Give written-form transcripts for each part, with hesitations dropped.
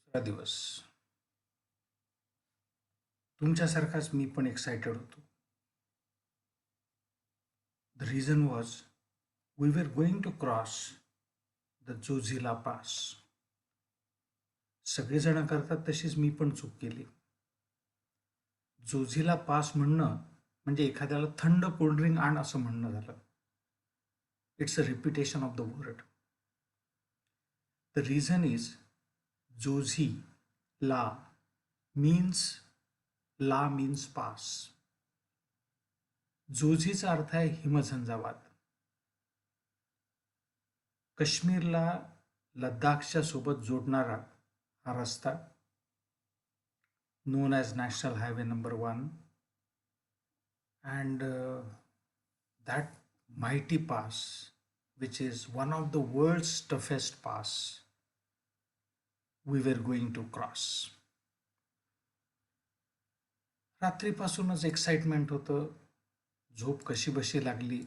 दुसरा दिवस तुमच्यासारखाच मी पण एक्सायटेड होतो. The reason was we were going to cross the Zojila pass. सगळेजण करतात तशीच मी पण चूक केली. जोझिला पास म्हणणं म्हणजे एखाद्याला थंड कोल्ड्रिंक आण असं म्हणणं झालं. It's a repetition of the word. The reason is Zoji La means ला मीन्स पास. जोझीचा अर्थ आहे हिमझंझावात. काश्मीरला लडाखच्या सोबत जोडणारा हा रस्ता known as National Highway number 1, and that mighty pass, which is one of the world's toughest pass, we were going to cross. रात्रीपासूनच एक्साइटमेंट होतं. झोप कशी बशी लागली.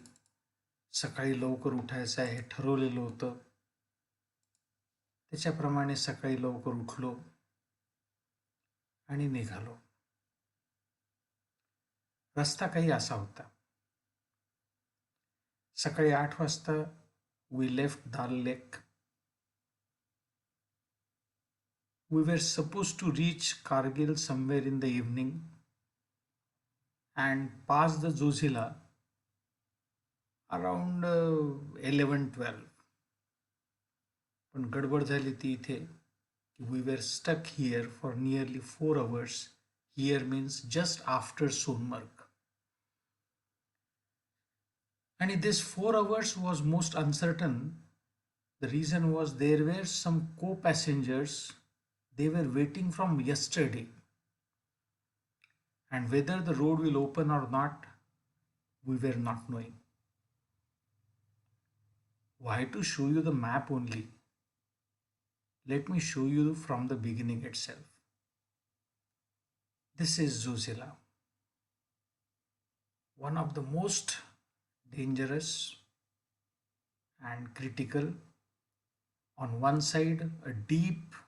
सकाळी लवकर उठायचं आहे हे ठरवलेलं होतं. त्याच्याप्रमाणे सकाळी लवकर उठलो आणि निघालो. रस्ता काही असा होता. सकाळी 8 वाजता we left Dal lake. We were supposed to reach Kargil somewhere in the evening and pass the Zozila around 11-12. पण गडबड झाली ती इथे. We were stuck here for nearly 4 hours. Here means just after Sonmarg. And this 4 hours was most uncertain. The reason was there were some co-passengers. They were waiting from yesterday. And whether the road will open or not, we were not knowing. Why to show you the map only? Let me show you from the beginning itself. This is Zozila, one of the most dangerous and critical. On one side, a deep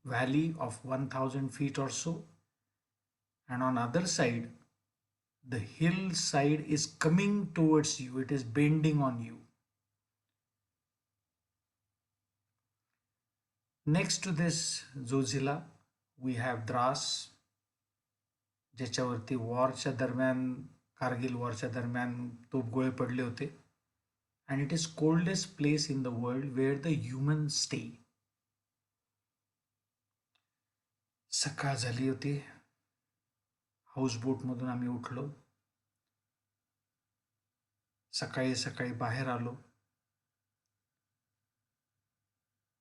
valley of 1000 feet or so, and on other side, the hillside is coming towards you, it is bending on you. Next to this Zozila, we have Dras, ज्याच्यावरती वॉरच्या दरम्यान, कारगिल वॉरच्या दरम्यान तोफगोळे पडले होते. And it is coldest place in the world where the human stay. सकाळ झाली होती. हाऊसबोटमधून आम्ही उठलो. सकाळी सकाळी बाहेर आलो.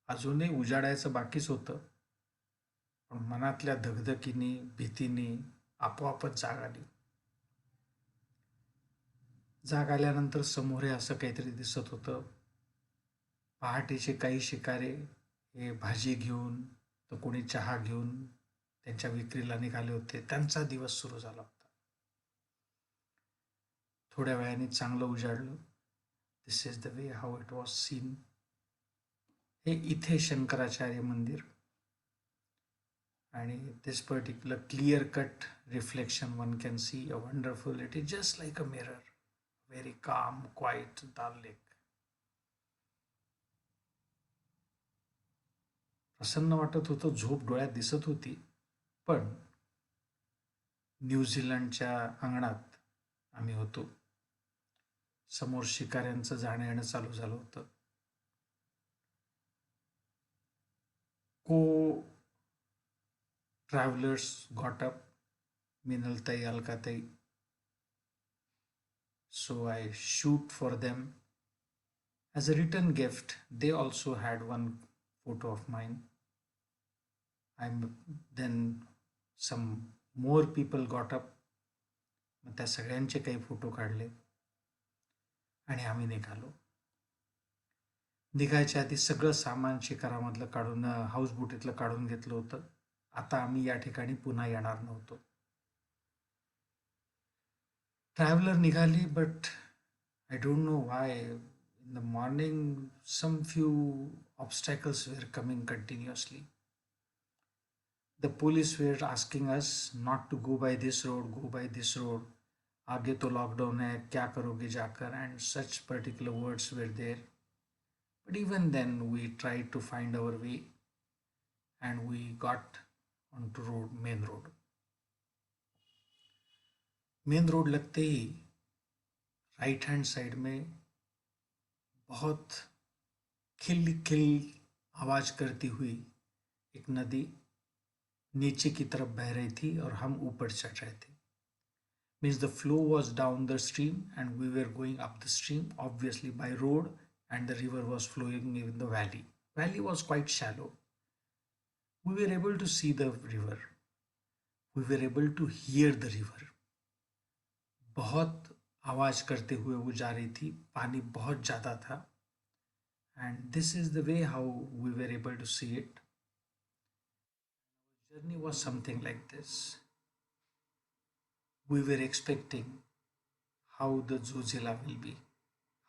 अजूनही उजाडायचं बाकीच होतं, पण मनातल्या धगधकीने भीतीने आपोआपच जाग आली. जाग आल्यानंतर समोर असं काहीतरी दिसत होतं. पहाटेचे काही शिकारे हे भाजी घेऊन तर कोणी चहा घेऊन त्यांच्या विक्रीला निघाले होते. त्यांचा दिवस सुरू झाला होता. थोड्या वेळाने चांगलं उजाडलं. This is the way how it was seen. हे इथे शंकराचार्य मंदिर आणि this particular clear cut reflection one can see a wonderful. It is just like a mirror. Very calm quiet Dal lake. प्रसन्न वाटत होतं. झोप डोळ्यात दिसत होती. पण न्यूझीलंडच्या अंगणात आम्ही होतो. समोर शिकाऱ्यांचं जाणं येणं चालू झालं होतं. Co travellers got up. मिनलताई, अलकाताई. So I shoot for them. As a return gift, they also had one photo of mine. Then some more people got up. मग त्या सगळ्यांचे काही फोटो काढले आणि आम्ही निघालो. निघायच्या आधी सगळं सामान शिकारामधलं काढून, हाऊसबोटीतलं काढून घेतलं होतं. आता आम्ही या ठिकाणी पुन्हा येणार नव्हतो. ट्रॅव्हलर निघाली, but I don't know why. In the morning, some few obstacles were coming continuously. The police were asking us not to go by this road, go by this road. आगे तो लॉकडाउन है, क्या करोगे जाकर, and such particular words were there. But even then, we tried to find our way and we got onto road, main road. Main road लगते ही right hand side में बहुत खिल खिल आवाज करती हुई एक नदी नीचे की तरफ बह रही थी और हम ऊपर चढ़ रहे थे. Means the flow was down the stream and we were going up the stream, obviously by road, and the river was flowing in the valley. Valley was quite shallow. We were able to see the river. We were able to hear the river. बहुत आवाज करते हुए वो जा रही थी, पानी बहुत ज़्यादा था. And this is the way how we were able to see it. Journey was something like this. We were expecting how the Zojila will be,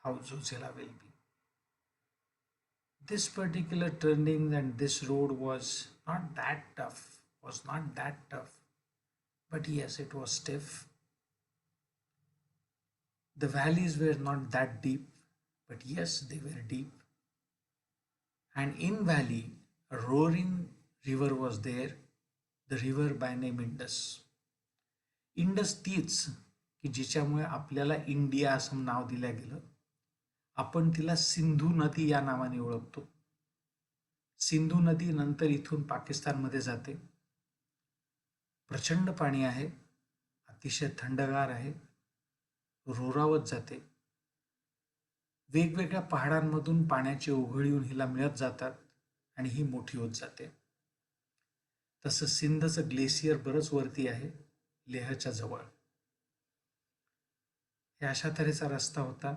how Zojila will be. This particular turning and this road was not that tough, but yes, it was stiff. The valleys were not that deep, but yes, they were deep. And in valley, a roaring river was there, the river by name Indus. Indus तीच की जिच्यामुळे आपल्याला India असं नाव दिलं गेलं. आपण तिला सिंधू नदी या नावाने ओळखतो. सिंधू नदी नंतर इथून पाकिस्तानमध्ये जाते. प्रचंड पाणी आहे, अतिशय थंडगार आहे, रोरावत जाते. वेगवेगळ्या पहाडांमधून पाण्याचे ओघळ येऊन हिला मिळत जातात आणि ही मोठी होत जाते. तसं सिंधचं ग्लेशियर बरंच वरती आहे, लेहच्या जवळ. हे अशा तऱ्हेचा रस्ता होता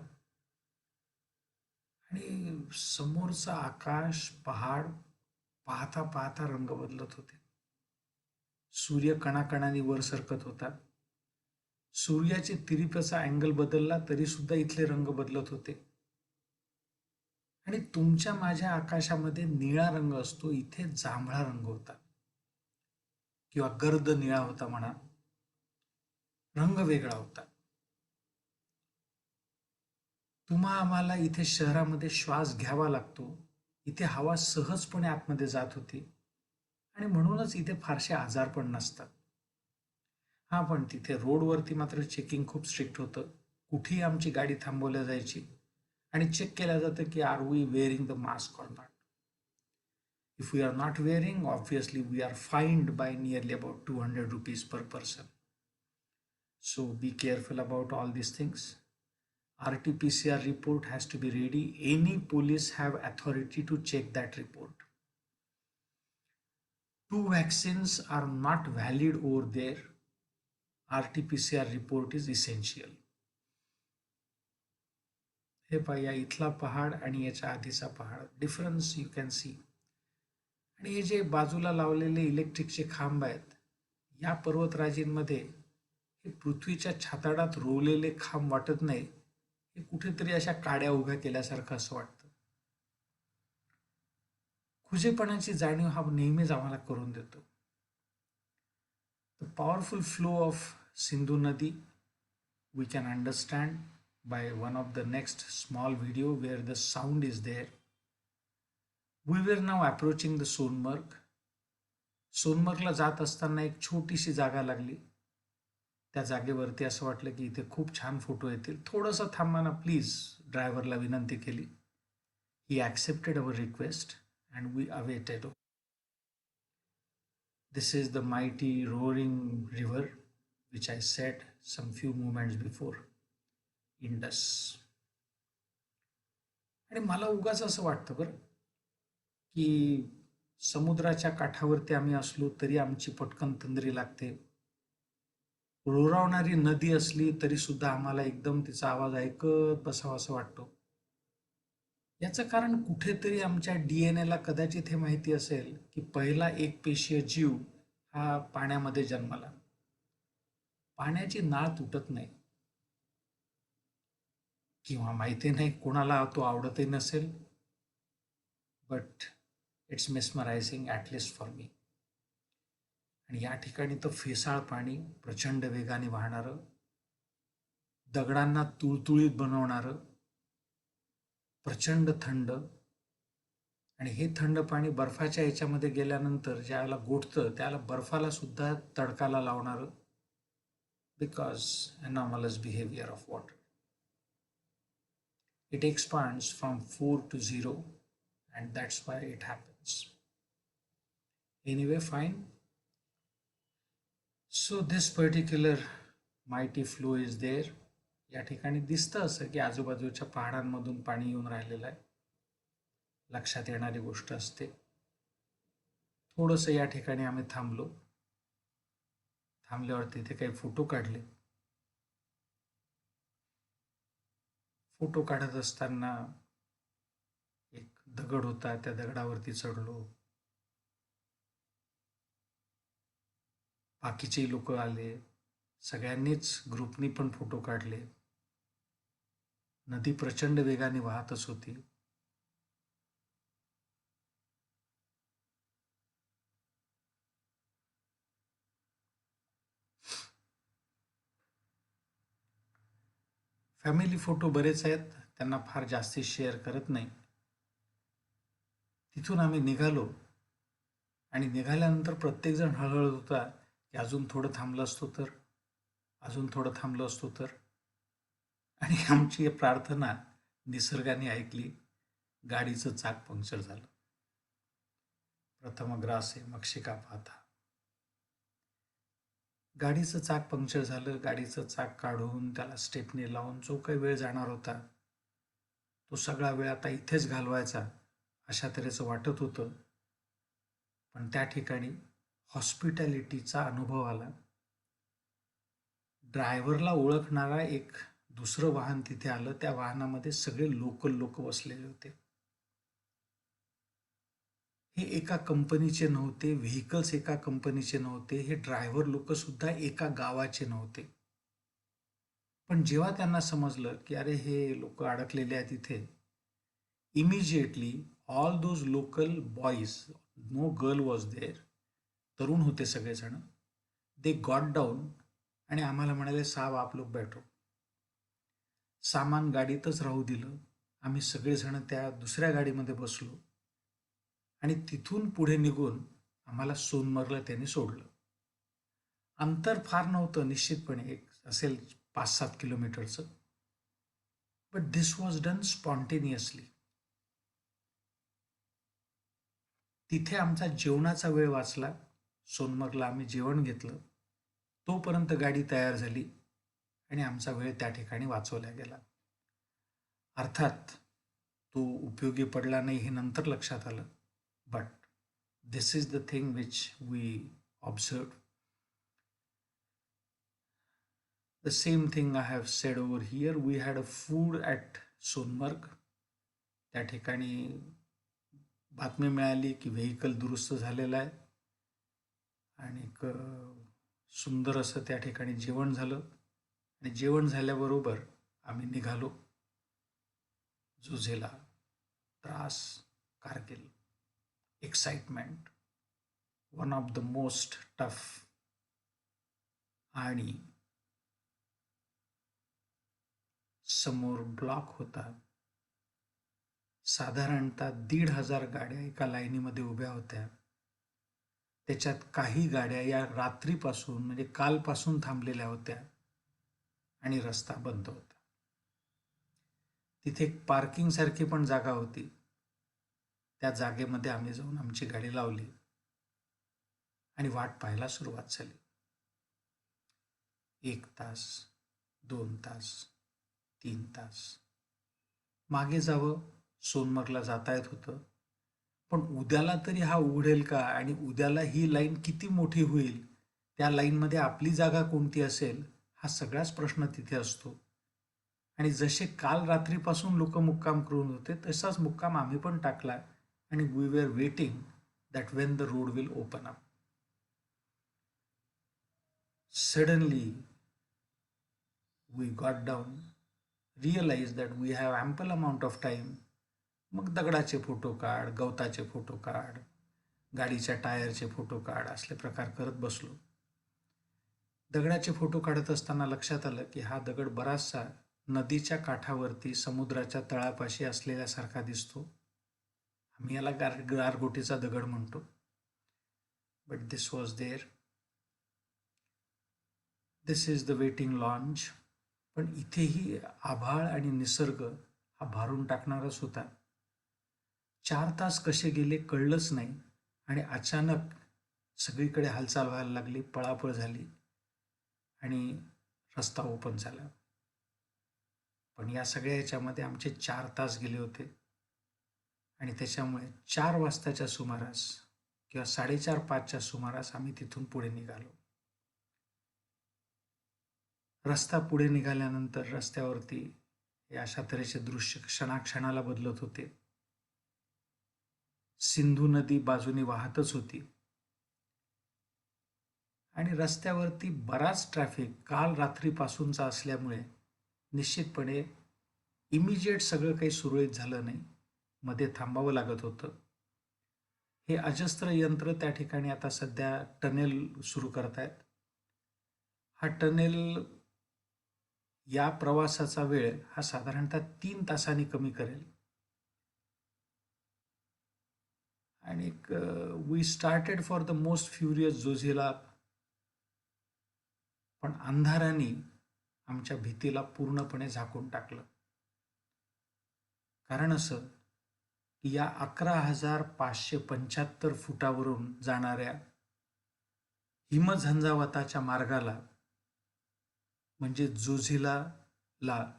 आणि समोरचं आकाश, पहाड पाहता पाहता रंग बदलत होते. सूर्य कणाकणाने वर सरकत होता. सूर्याचे तिरिपाचा अँगल बदलला तरी सुद्धा इथले रंग बदलत होते. आणि तुमच्या माझ्या आकाशामध्ये निळा रंग असतो, इथे जांभळा रंग होता किंवा गर्द निळा होता म्हणा. रंग वेगळा होता. तुम्हा आम्हाला इथे शहरामध्ये श्वास घ्यावा लागतो, इथे हवा सहजपणे आतमध्ये जात होती आणि म्हणूनच इथे फारसे आजार पण नसतात. हा, पण तिथे रोडवरती मात्र चेकिंग खूप स्ट्रिक्ट होतं. कुठेही आमची गाडी थांबवल्या जायची आणि चेक केलं जातं की are we wearing the mask or not. If we are not wearing, obviously we are fined by nearly about 200 rupees per person. So be careful about all these things. RT-PCR report has to be ready. Any police have authority to check that report. 2 vaccines are not valid over there. RT-PCR report is essential. हे पहा, इथला पहाड आणि याच्या आधीचा पहाड, difference you can see. आणि हे जे बाजूला लावलेले इलेक्ट्रिकचे खांब आहेत, या पर्वतराजींमध्ये हे पृथ्वीच्या छाताडात रोवलेले खांब वाटत नाही, हे कुठेतरी अशा काड्या उभ्या केल्यासारखं असं वाटतं. खुजेपणाची जाणीव हा नेहमीच आम्हाला करून देतो. The powerful flow of Sindhu नदी we can understand by one of the next small video where the sound is there. We were now approaching the Sonamarg. सोनमर्गला जात असताना एक छोटीशी जागा लागली. त्या जागेवरती असं वाटलं की इथे खूप छान फोटो येतील, थोडंसं थांबा ना प्लीज, ड्रायव्हरला विनंती केली. He accepted our request and we awaited. This is the mighty roaring river which I said some few moments before, Indus. आणि मला उगाच असं वाटतं बरं की समुद्राच्या काठावरती आम्ही असलो तरी आमची पटकन तंद्री लागते. रोरावणारी नदी असली तरी सुद्धा आम्हाला एकदम तिचा आवाज ऐकत बसावा असं वाटतो. याचं कारण कुठेतरी आमच्या DNA ला कदाचित हे माहिती असेल की पहिला एक पेशीय जीव हा पाण्यामध्ये जन्माला. पाण्याची नाळ तुटत नाही, किंवा माहिती नाही कोणाला तो आवडतही नसेल, but it's mesmerising at least for me. आणि या ठिकाणी तर फेसाळ पाणी प्रचंड वेगाने वाहणारं, दगडांना तुळतुळीत बनवणारं, प्रचंड थंड. आणि हे थंड पाणी बर्फाच्या याच्यामध्ये गेल्यानंतर ज्याला गोठतं त्याला बर्फाला सुद्धा तडकाला लावणारं, because anomalous behavior of water. It expands from 4 to 0, and that's why it happens. Anyway, fine. So this particular mighty flow is there. या ठिकाणी दिसतं असं की आजूबाजूच्या पहाडांमधून पाणी येऊन राहिलेलं आहे. लक्षात येणारी गोष्ट असते. थोडंसं या ठिकाणी आम्ही थांबलो. थांबल्यावर तिथे काही फोटो काढले. फोटो काढत असताना एक दगड होता, त्या दगडावरती चढलो. बाकीचे लोक आले, सगळ्यांनीच ग्रुपनी पण फोटो काढले. नदी प्रचंड वेगाने वाहतच होती. फॅमिली फोटो बरेच आहेत, त्यांना फार जास्ती शेअर करत नाही. तिथून आम्ही निघालो आणि निघाल्यानंतर प्रत्येकजण हळहळत होता की अजून थोडं थांबलं असतो तर, अजून थोडं थांबलं असतो तर. आणि आमची प्रार्थना निसर्गाने ऐकली. गाडीचं चाक पंक्चर झालं. प्रथम ग्रासे मक्षिका पाहता. गाडीचं चाक पंक्चर झालं. गाडीचं चाक काढून त्याला स्टेपने लावून जो काही वेळ जाणार होता तो सगळा वेळ आता इथेच घालवायचा अशा तऱ्हेचं वाटत होतं. पण त्या ठिकाणी हॉस्पिटॅलिटीचा अनुभव आला. ड्रायव्हरला ओळखणारा एक दुसरं वाहन तिथे आलं. त्या वाहनामध्ये सगळे लोकल लोक बसलेले होते. हे एका कंपनीचे नव्हते, व्हेकल्स एका कंपनीचे नव्हते, हे ड्रायव्हर लोक सुद्धा एका गावाचे नव्हते. पण जेव्हा त्यांना समजलं की अरे हे लोक अडकलेले आहेत इथे, immediately all those local boys, no girl was there, तरुण होते सगळेजण, दे गॉट डाऊन आणि आम्हाला म्हणाले साहब आप लोग बैठो. सामान गाडीतच राहू दिलं. आम्ही सगळेजण त्या दुसऱ्या गाडीमध्ये बसलो आणि तिथून पुढे निघून आम्हाला सोनमर्गला त्यांनी सोडलं. अंतर फार नव्हतं, निश्चितपणे एक असेल 5-7 किलोमीटरचं. But this was done spontaneously. तिथे आमचा जेवणाचा वेळ वाचला. सोनमर्गला आम्ही जेवण घेतलं. तोपर्यंत गाडी तयार झाली आणि आमचा वेळ त्या ठिकाणी वाचवला गेला. अर्थात तो उपयोगी पडला नाही हे नंतर लक्षात आलं. But this is the thing which we observe. The same thing I have said over here. We had a food at Sonamarg. त्या ठिकाणी बातमी मिळाली की व्हेकल दुरुस्त झालेला आहे आणि सुंदर असं त्या ठिकाणी जेवण झालं. आणि जेवण झाल्याबरोबर आम्ही निघालो झुझेला. त्रास, Kargil, excitement, one of the most tough. आणि समोर ब्लॉक होता. साधारणतः 1,500 गाड्या एका लाईनीमध्ये उभ्या होत्या. त्याच्यात काही गाड्या या रात्रीपासून म्हणजे कालपासून थांबलेल्या होत्या आणि रस्ता बंद होता. तिथे एक पार्किंग सारखी पण जागा होती. त्या जागेमध्ये आम्ही जाऊन आमची गाडी लावली आणि वाट पाहायला सुरुवात झाली. 1 तास, 2 तास, 3 तास. मागे जावं, सोनमर्गला जाता येत होतं. पण उद्याला तरी हा उघडेल का आणि उद्याला ही लाईन किती मोठी होईल, त्या लाईनमध्ये आपली जागा कोणती असेल, हा सगळाच प्रश्न तिथे असतो. आणि जसे काल रात्रीपासून लोक मुक्काम करून होते तसाच मुक्काम आम्ही पण टाकला आणि we were waiting that when the road will open up. Suddenly we got down, realize that we have ample amount of time. मग दगडाचे फोटो काढ, गवताचे फोटो काढ, गाडीच्या टायरचे फोटो काढ, असले प्रकार करत बसलो. दगडाचे फोटो काढत असताना लक्षात आलं की हा दगड बराचसा नदीच्या काठावरती समुद्राच्या तळापाशी असलेल्यासारखा दिसतो. आम्ही याला गारगोटीचा दगड म्हणतो. But this was there. This is the waiting lounge. पण इथेही आभाळ आणि निसर्ग हा भारून टाकणारच होता. 4 तास कसे गेले कळलंच नाही आणि अचानक सगळीकडे हालचाल व्हायला लागली, पळापळ झाली आणि रस्ता ओपन झाला. पण या सगळ्या ह्याच्यामध्ये आमचे 4 तास गेले होते आणि त्याच्यामुळे 4 वाजताच्या सुमारास किंवा 4:30-5च्या सुमारास आम्ही तिथून पुढे निघालो. रस्ता पुढे निघाल्यानंतर रस्त्यावरती हे अशा तऱ्हेचे दृश्य क्षणाक्षणाला बदलत होते. सिंधू नदी बाजूने वाहतच होती आणि रस्त्यावरती बराच ट्रॅफिक काल रात्रीपासूनचा असल्यामुळे निश्चितपणे इमिजिएट सगळं काही सुरळीत झालं नाही. मध्ये थांबावं लागत होतं. हे अजस्त्र यंत्र त्या ठिकाणी आता सध्या टनेल सुरू करतायत. हा टनेल या प्रवासाचा वेळ हा साधारणतः 3 तासांनी कमी करेल. आणि we started for the most furious Zojila. पण अंधाराने आमच्या भीतीला पूर्णपणे झाकून टाकलं. कारण असं की या 11,575 फुटावरून जाणाऱ्या हिमझंझावाताच्या मार्गाला म्हणजे जोझिलाला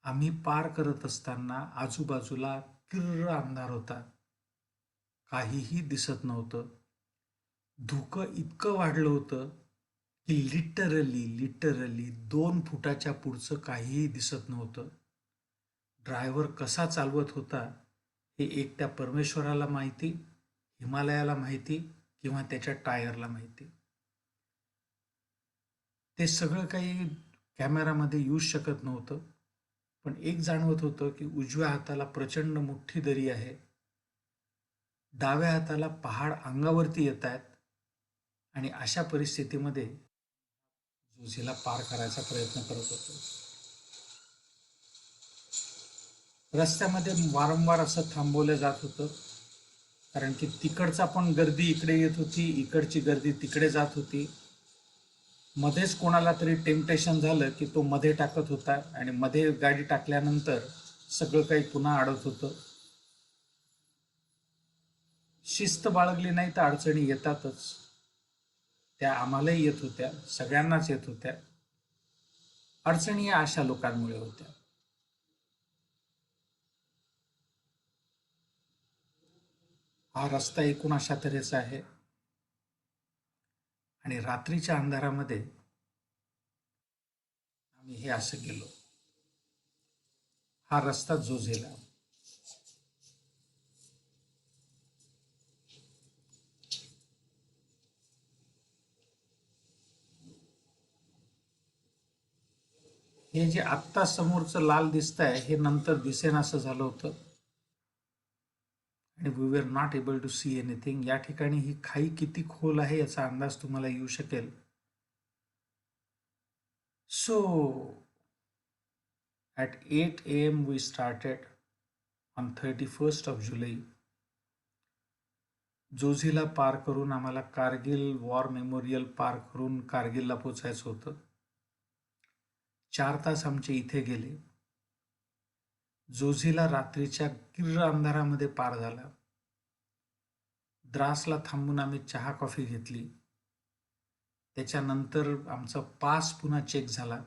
आम्ही पार करत असताना आजूबाजूला किर्र अंधार होता. काहीही दिसत नव्हतं. धुकं इतकं वाढलं होतं की लिटरली 2 फुटाच्या पुढचं काहीही दिसत नव्हतं. ड्रायव्हर कसा चालवत होता हे एक त्या परमेश्वराला माहिती, हिमालयाला माहिती किंवा त्याच्या टायरला माहिती. ते सगळं काही कॅमेरामध्ये येऊच शकत नव्हतं. पण एक जाणवत होतं की उजव्या हाताला प्रचंड मोठी दरी आहे, डाव्या हाताला पहाड अंगावरती येत आहेत आणि अशा परिस्थितीमध्ये जोझिला पार करायचा प्रयत्न करत होतो. रस्त्यामध्ये वारंवार असं थांबवलं जात होतं कारण की तिकडचा पण गर्दी इकडे येत होती, इकडची गर्दी तिकडे जात होती. मध्येच कोणाला तरी टेम्पटेशन झालं की तो मध्ये टाकत होता आणि मध्ये गाडी टाकल्यानंतर सगळं काही पुन्हा अडत होतं. शिस्त बाळगली नाही तर अडचणी येतातच. त्या आम्हालाही येत होत्या, सगळ्यांनाच येत होत्या. अडचणी या अशा लोकांमुळे होत्या. हा रस्ता एकूण अशा तऱ्हेचा आहे आणि रात्रीच्या अंधारामध्ये आम्ही हे असं गेलो. हा रस्ता जोझिला. हे जे आत्ता समोरचं लाल दिसतंय हे नंतर दिसेन असं झालं होतं आणि we were not able to see anything. या ठिकाणी ही खाई किती खोल आहे याचा अंदाज तुम्हाला येऊ शकेल. So at 8 a.m. we started on 31st of July. Zojila पार करून आम्हाला कारगिल वॉर मेमोरियल पार करून कारगिलला पोचायचं होतं. 4 तास आमचे इथे गेले. जोझिला रात्रीच्या किर्र अंधारामध्ये पार झाला. द्रासला थांबून आम्ही चहा कॉफी घेतली. त्याच्यानंतर आमचा पास पुन्हा चेक झाला.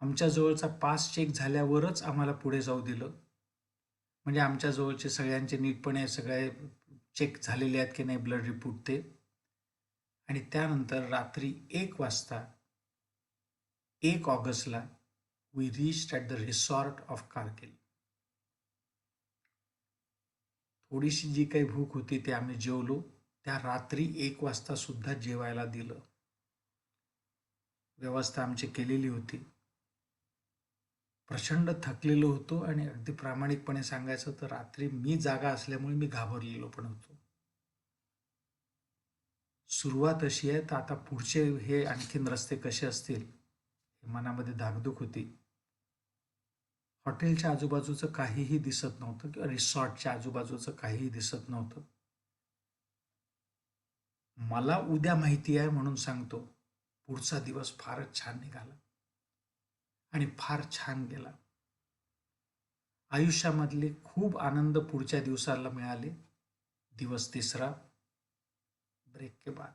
आमच्या जवळचा पास चेक झाल्यावरच आम्हाला पुढे जाऊ दिलं. म्हणजे आमच्या जवळचे सगळ्यांचे नीटपणे सगळे चेक झालेले आहेत की नाही ब्लड रिपोर्ट ते. आणि त्यानंतर रात्री 1 वाजता 1 ऑगस्टला we reached at the resort of Kargil. थोडीशी जी काही भूक होती ते आम्ही जेवलो. त्या रात्री 1 वाजता सुद्धा जेवायला दिलं. व्यवस्था आमची केलेली होती. प्रचंड थकलेलो होतो आणि अगदी प्रामाणिकपणे सांगायचं तर रात्री मी जागा असल्यामुळे मी घाबरलेलो पण होतो. सुरुवात अशी आहे, तर आता पुढचे हे आणखीन रस्ते कसे असतील हे मनामध्ये धाकधूक होती. हॉटेलच्या आजूबाजूचं काहीही दिसत नव्हतं किंवा रिसॉर्टच्या आजूबाजूचं काहीही दिसत नव्हतं. मला उद्या माहिती आहे म्हणून सांगतो, पुढचा दिवस फारच छान निघाला आणि फार छान गेला. आयुष्यामधले खूप आनंद पुढच्या दिवसाला मिळाले. दिवस तिसरा, ब्रेक के बाद.